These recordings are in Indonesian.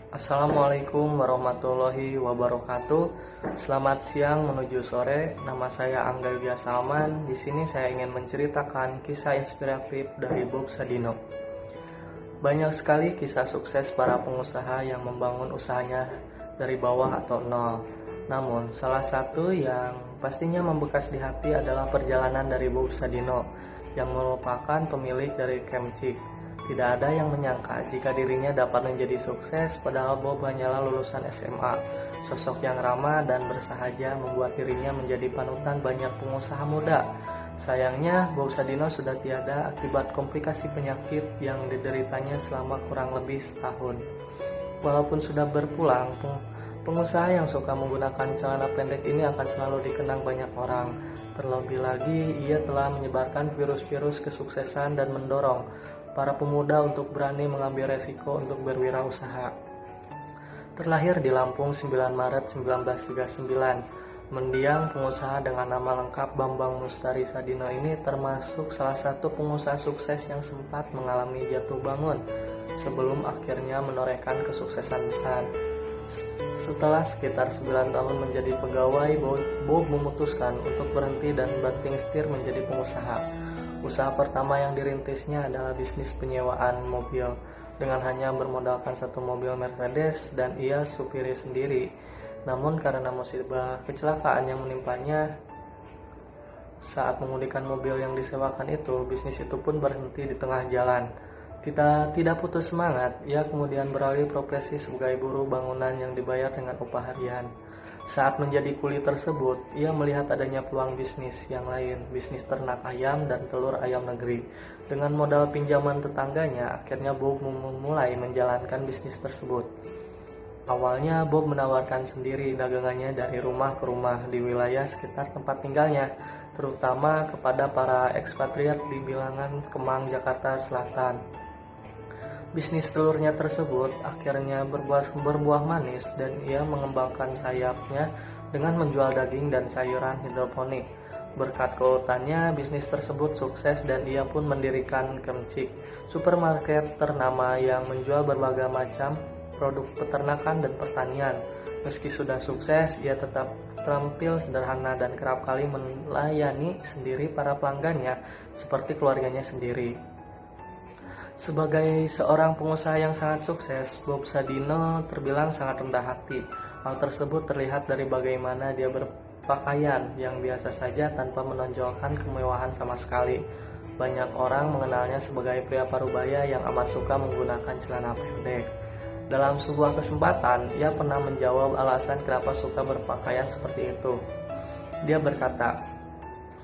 Assalamualaikum warahmatullahi wabarakatuh. Selamat siang menuju sore. Nama saya Angga Yulia Salman. Di sini saya ingin menceritakan kisah inspiratif dari Bob Sadino. Banyak sekali kisah sukses para pengusaha yang membangun usahanya dari bawah atau nol. Namun, salah satu yang pastinya membekas di hati adalah perjalanan dari Bob Sadino yang merupakan pemilik dari Kemcik. Tidak ada yang menyangka jika dirinya dapat menjadi sukses, padahal Bob hanyalah lulusan SMA. Sosok yang ramah dan bersahaja membuat dirinya menjadi panutan banyak pengusaha muda. Sayangnya, Bob Sadino sudah tiada akibat komplikasi penyakit yang dideritanya selama kurang lebih setahun. Walaupun sudah berpulang, pengusaha yang suka menggunakan celana pendek ini akan selalu dikenang banyak orang. Terlebih lagi, ia telah menyebarkan virus-virus kesuksesan dan mendorong para pemuda untuk berani mengambil resiko untuk berwirausaha. Terlahir di Lampung 9 Maret 1939, mendiang pengusaha dengan nama lengkap Bambang Mustari Sadino ini termasuk salah satu pengusaha sukses yang sempat mengalami jatuh bangun sebelum akhirnya menorehkan kesuksesan besar. Setelah sekitar 9 tahun menjadi pegawai, Bob memutuskan untuk berhenti dan banting setir menjadi pengusaha. Usaha pertama yang dirintisnya adalah bisnis penyewaan mobil dengan hanya bermodalkan satu mobil Mercedes dan ia supiri sendiri. Namun karena musibah kecelakaan yang menimpanya saat mengemudikan mobil yang disewakan itu, bisnis itu pun berhenti di tengah jalan. Tidak putus semangat, ia kemudian beralih profesi sebagai buruh bangunan yang dibayar dengan upah harian. Saat menjadi kuli tersebut, ia melihat adanya peluang bisnis yang lain, bisnis ternak ayam dan telur ayam negeri. Dengan modal pinjaman tetangganya, akhirnya Bob memulai menjalankan bisnis tersebut. Awalnya Bob menawarkan sendiri dagangannya dari rumah ke rumah di wilayah sekitar tempat tinggalnya, terutama kepada para ekspatriat di bilangan Kemang, Jakarta Selatan. Bisnis telurnya tersebut akhirnya berbuah manis dan ia mengembangkan sayapnya dengan menjual daging dan sayuran hidroponik. Berkat keuletannya, bisnis tersebut sukses dan ia pun mendirikan Kemcik, supermarket ternama yang menjual berbagai macam produk peternakan dan pertanian. Meski sudah sukses, ia tetap terampil sederhana dan kerap kali melayani sendiri para pelanggannya seperti keluarganya sendiri. Sebagai seorang pengusaha yang sangat sukses, Bob Sadino terbilang sangat rendah hati. Hal tersebut terlihat dari bagaimana dia berpakaian yang biasa saja tanpa menonjolkan kemewahan sama sekali. Banyak orang mengenalnya sebagai pria parubaya yang amat suka menggunakan celana pendek. Dalam sebuah kesempatan, ia pernah menjawab alasan kenapa suka berpakaian seperti itu. Dia berkata,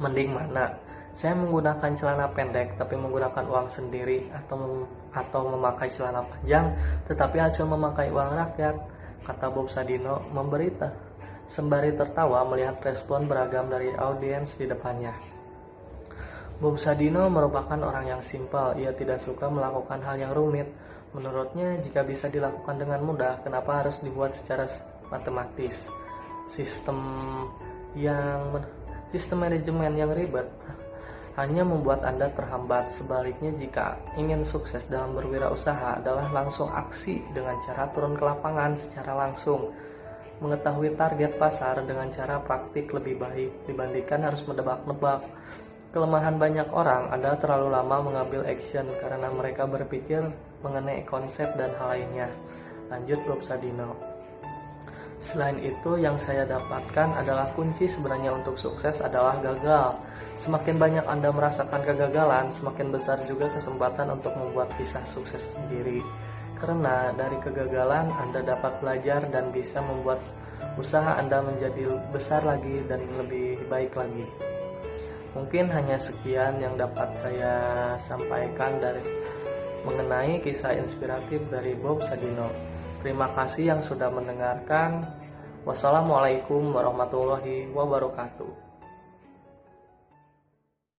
"Mending mana? Saya menggunakan celana pendek tapi menggunakan uang sendiri atau memakai celana panjang tetapi hasil memakai uang rakyat," kata Bob Sadino sembari tertawa melihat respon beragam dari audiens di depannya. Bob Sadino merupakan orang yang simpel, ia tidak suka melakukan hal yang rumit. Menurutnya, jika bisa dilakukan dengan mudah, kenapa harus dibuat secara matematis? Sistem manajemen yang ribet hanya membuat Anda terhambat. Sebaliknya, jika ingin sukses dalam berwirausaha adalah langsung aksi dengan cara turun ke lapangan secara langsung, mengetahui target pasar dengan cara praktik lebih baik dibandingkan harus menebak-nebak. Kelemahan banyak orang adalah terlalu lama mengambil action karena mereka berpikir mengenai konsep dan hal lainnya. Lanjut Bob Sadino. Selain itu, yang saya dapatkan adalah kunci sebenarnya untuk sukses adalah gagal. Semakin banyak Anda merasakan kegagalan, semakin besar juga kesempatan untuk membuat kisah sukses sendiri. Karena dari kegagalan Anda dapat belajar dan bisa membuat usaha Anda menjadi besar lagi dan lebih baik lagi. Mungkin hanya sekian yang dapat saya sampaikan mengenai kisah inspiratif dari Bob Sadino. Terima kasih yang sudah mendengarkan. Wassalamualaikum warahmatullahi wabarakatuh.